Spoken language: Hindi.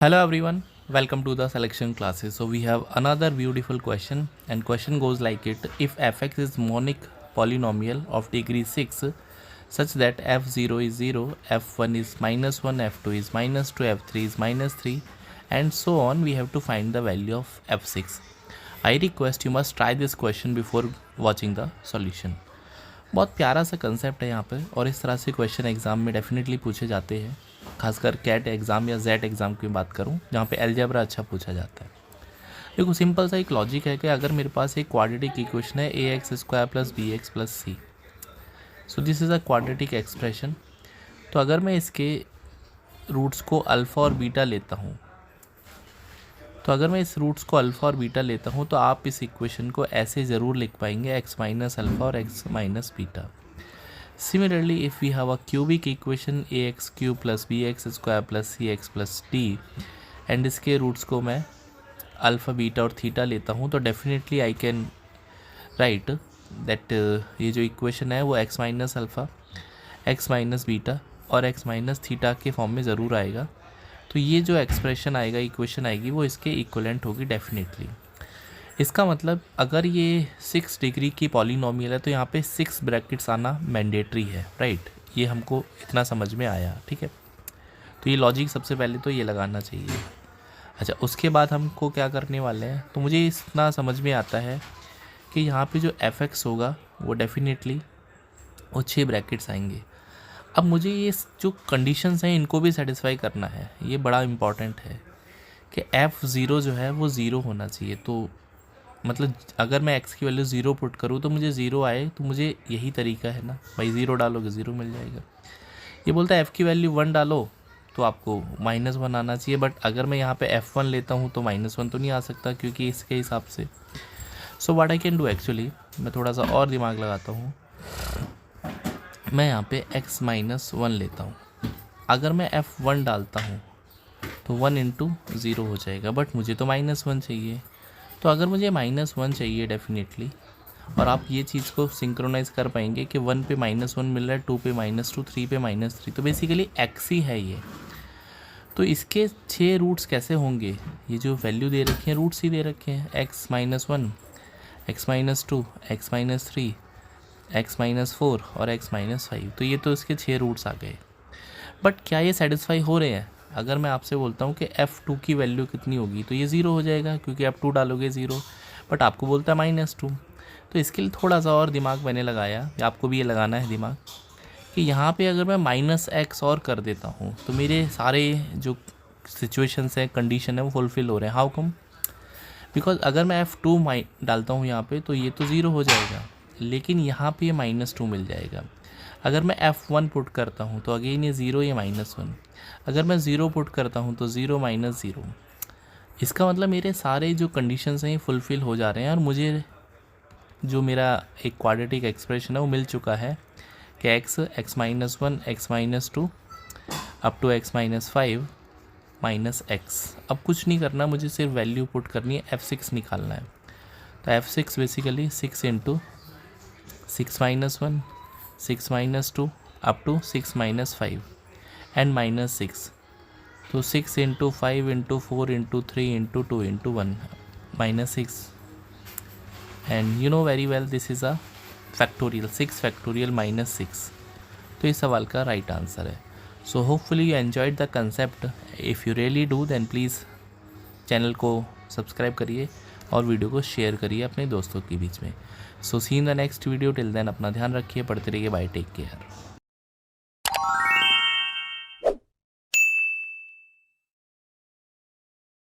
Hello everyone, welcome to the selection classes. So we have another beautiful question and question goes like it. If fx is monic polynomial of degree 6 such that f0 is 0, f1 is minus 1, f2 is minus 2, f3 is minus 3 and so on, we have to find the value of f6. I request you must try this question before watching the solution. बहुत प्यारा सा कंसेप्ट है यहाँ पे और इस तरह से क्वेश्चन एग्ज़ाम में डेफिनेटली पूछे जाते हैं, खासकर कैट एग्ज़ाम या जेट एग्ज़ाम की बात करूँ जहाँ पे अलजेब्रा अच्छा पूछा जाता है। देखो सिंपल सा एक लॉजिक है कि अगर मेरे पास एक क्वाड्रेटिक इक्वेशन है A X square plus B X plus C, so this is a quadratic expression. तो अगर मैं इसके रूट्स को अल्फ़ा और बीटा लेता हूँ तो आप इस इक्वेशन को ऐसे ज़रूर लिख पाएंगे एक्स माइनस अल्फ़ा और x minus beta. Similarly, if we have a cubic equation ax cube plus B x square plus C x plus D and इसके रूट्स को मैं अल्फ़ा बीटा और थीटा लेता हूँ तो definitely I can write that ये जो इक्वेशन है वो x minus alpha, x minus beta और एक्स माइनस थीटा के फॉर्म में ज़रूर आएगा। तो ये जो एक्सप्रेशन आएगा, इक्वेशन आएगी, वो इसके इक्वलेंट होगी डेफिनेटली। इसका मतलब अगर ये 6 डिग्री की पॉलीनोमियल है तो यहाँ पे 6 ब्रैकेट्स आना मैंडेटरी है, राइट। ये हमको इतना समझ में आया, ठीक है। तो ये लॉजिक सबसे पहले तो ये लगाना चाहिए। अच्छा, उसके बाद हमको क्या करने वाले हैं, तो मुझे इतना समझ में आता है कि यहाँ पे जो fx होगा वो डेफिनेटली वो 6 ब्रैकेट्स आएंगे। अब मुझे ये जो कंडीशंस हैं इनको भी सेटिस्फाई करना है, ये बड़ा इम्पॉर्टेंट है कि f0 जो है वो 0 होना चाहिए। तो मतलब अगर मैं x की वैल्यू 0 पुट करूँ तो मुझे 0 आए, तो मुझे यही तरीका है ना भाई, 0 डालोगे 0 मिल जाएगा। ये बोलता है f की वैल्यू 1 डालो तो आपको -1 आना चाहिए, बट अगर मैं यहाँ पे f1 लेता हूँ तो -1 तो नहीं आ सकता क्योंकि इसके हिसाब से। So what I can do actually, मैं थोड़ा सा और दिमाग लगाता हूँ, मैं यहाँ पे x -1 लेता हूँ। अगर मैं f1 डालता हूँ तो 1 इंटू 0 हो जाएगा, बट मुझे तो -1 चाहिए। तो अगर मुझे -1 चाहिए डेफिनेटली, और आप ये चीज़ को सिंक्रोनाइज कर पाएंगे कि 1 पे -1 मिल रहा है, 2 पे -2, 3 पे -3, तो बेसिकली x ही है ये। तो इसके 6 रूट्स कैसे होंगे, ये जो वैल्यू दे रखे हैं रूट्स ही दे रखे हैं, x -1, x -2, x -3, x -4 और x -5। तो ये तो इसके 6 रूट्स आ गए। बट क्या ये सेटिस्फाई हो रहे हैं? अगर मैं आपसे बोलता हूँ कि f2 की वैल्यू कितनी होगी तो ये 0 हो जाएगा क्योंकि f2 डालोगे 0, बट आपको बोलता है -2। तो इसके लिए थोड़ा सा और दिमाग मैंने लगाया, आपको भी ये लगाना है दिमाग, कि यहाँ पे अगर मैं -x और कर देता हूँ तो मेरे सारे जो सिचुएशंस हैं, कंडीशन है, वो फुलफ़िल हो रहे हैं। How come? बिकॉज अगर मैं f2 डालता हूँ यहाँ पे तो ये तो 0 हो जाएगा, लेकिन यहाँ पे ये -2 मिल जाएगा। अगर मैं f1 पुट करता हूँ तो अगेन ये 0, ये -1। अगर मैं 0 पुट करता हूँ तो 0 -0। इसका मतलब मेरे सारे जो कंडीशंस हैं ये फुलफ़िल हो जा रहे हैं और मुझे जो मेरा एक क्वाड्रेटिक एक्सप्रेशन है वो मिल चुका है कि x -1, x -2 up to x -5 -x। अब कुछ नहीं करना, मुझे सिर्फ वैल्यू पुट करनी है, f6 निकालना है। तो f6 basically 6 into 6 -1, 6 -2 up to 6 -5 and -6। तो 6 into 5 into 4 into 3 into 2 into 1 -6, and you know very well this is a factorial, 6 factorial -6। तो इस सवाल का राइट आंसर है। So hopefully you enjoyed the concept. If you really do then please channel को सब्सक्राइब करिए और वीडियो को शेयर करिए अपने दोस्तों के बीच में। So see in the next video, till then अपना ध्यान रखिए, पढ़ते रहिए, बाय, टेक केयर।